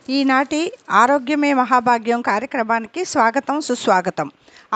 ఈనాటి ఆరోగ్యమే మహాభాగ్యం కార్యక్రమానికి స్వాగతం సుస్వాగతం.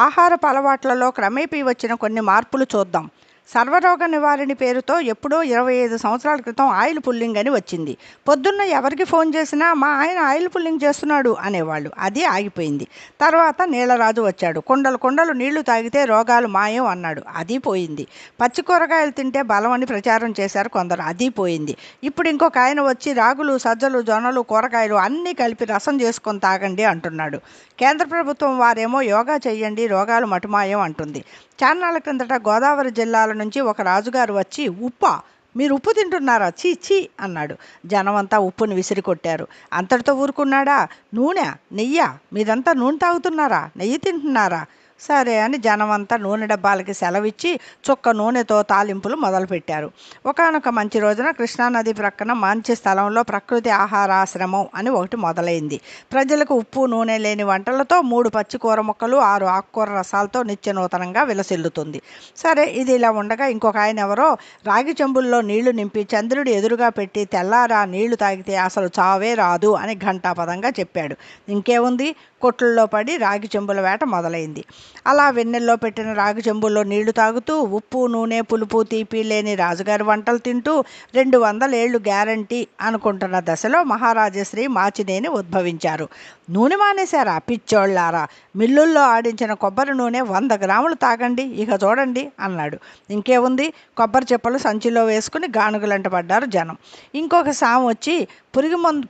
ఆహారపు అలవాట్లలో క్రమేపీ వచ్చిన కొన్ని మార్పులు చూద్దాం. సర్వరోగ నివారణి పేరుతో ఎప్పుడో 25 సంవత్సరాల క్రితం ఆయిల్ పుల్లింగ్ అని వచ్చింది. పొద్దున్న ఎవరికి ఫోన్ చేసినా మా ఆయన ఆయిల్ పుల్లింగ్ చేస్తున్నాడు అనేవాళ్ళు. అది ఆగిపోయింది. తర్వాత నీళ్లరాజు వచ్చాడు. కుండలు కుండలు నీళ్లు తాగితే రోగాలు మాయం అన్నాడు. అది పోయింది. పచ్చి కూరగాయలు తింటే బలం అని ప్రచారం చేశారు కొందరు. అది పోయింది. ఇప్పుడు ఇంకొక ఆయన వచ్చి రాగులు, సజ్జలు, జొన్నలు, కూరగాయలు అన్నీ కలిపి రసం చేసుకొని తాగండి అంటున్నాడు. కేంద్ర ప్రభుత్వం వారేమో యోగా చెయ్యండి, రోగాలు మటుమాయం అంటుంది. చాన్నాళ్ళ క్రిందట గోదావరి జిల్లాల నుంచి ఒక రాజుగారు వచ్చి ఉప్పా, మీరు ఉప్పు తింటున్నారా, చీ చీ అన్నాడు. జనమంతా ఉప్పుని విసిరి కొట్టారు. అంతటితో ఊరుకున్నాడా? నూనె, నెయ్య, మీరంతా నూనె తాగుతున్నారా, నెయ్యి తింటున్నారా? సరే అని జనమంతా నూనె డబ్బాలకి సెలవిచ్చి చుక్క నూనెతో తాలింపులు మొదలుపెట్టారు. ఒకానొక మంచి రోజున కృష్ణానది ప్రక్కన మంచి స్థలంలో ప్రకృతి ఆహారాశ్రమం అని ఒకటి మొదలైంది. ప్రజలకు ఉప్పు నూనె లేని వంటలతో 3 పచ్చి కూర ముక్కలు 6 ఆకుకూర రసాలతో నిత్యనూతనంగా విలసిల్లుతుంది. సరే, ఇది ఇలా ఉండగా ఇంకొక ఆయన ఎవరో రాగి చెంబుల్లో నీళ్లు నింపి చంద్రుడి ఎదురుగా పెట్టి తెల్లారా నీళ్లు తాగితే అసలు చావే రాదు అని ఘంటాపదంగా చెప్పాడు. ఇంకేముంది, కొట్లలో పడి రాగి చెంబుల వేట మొదలైంది. అలా వెన్నెల్లో పెట్టిన రాగి చెంబుల్లో నీళ్లు తాగుతూ ఉప్పు నూనె పులుపు తీపి లేని రాజుగారి వంటలు తింటూ 200 ఏళ్లు గ్యారంటీ అనుకుంటున్న దశలో మహారాజశ్రీ మాచినేని ఉద్భవించారు. నూనె మానేశారా పిచ్చోళ్ళారా, మిల్లుల్లో ఆడించిన కొబ్బరి నూనె 100 గ్రాములు తాగండి, ఇక చూడండి అన్నాడు. ఇంకేముంది, కొబ్బరి చెప్పలు సంచిలో వేసుకుని గానుగులంట పడ్డారు జనం. ఇంకొక సాము వచ్చి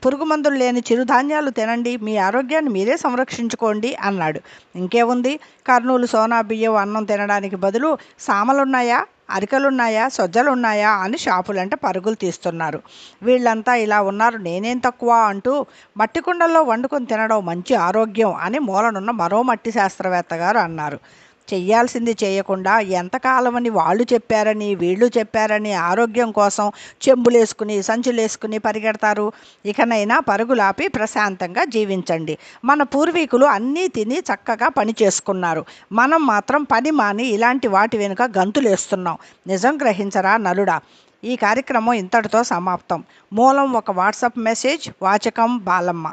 పురుగు మందులు లేని చిరుధాన్యాలు తినండి, మీ ఆరోగ్యాన్ని మీరే సంరక్షించుకోండి అన్నాడు. ఇంకేముంది, కర్నూలు సోనా బియ్యం అన్నం తినడానికి బదులు సామలున్నాయా, అరికలున్నాయా, సొజ్జలున్నాయా అని షాపులంట పరుగులు తీస్తున్నారు. వీళ్ళంతా ఇలా ఉన్నారు, నేనేం తక్కువ అంటూ మట్టి కుండల్లో వండుకొని తినడం మంచి ఆరోగ్యం అని మూలనున్న మరో మట్టి శాస్త్రవేత్త గారు అన్నారు. చెయ్యాల్సింది చేయకుండా ఎంతకాలమని వాళ్ళు చెప్పారని వీళ్ళు చెప్పారని ఆరోగ్యం కోసం చెంబులేసుకుని సంచులేసుకుని పరిగెడతారు. ఇకనైనా పరుగులాపి ప్రశాంతంగా జీవించండి. మన పూర్వీకులు అన్నీ తిని చక్కగా పని చేసుకున్నారు. మనం మాత్రం పని మాని ఇలాంటి వాటి వెనుక గంతులేస్తున్నాం. నిజం గ్రహించరా నలుడా. ఈ కార్యక్రమం ఇంతటితో సమాప్తం. మూలం ఒక వాట్సాప్ మెసేజ్, వాచకం బాలమ్మ.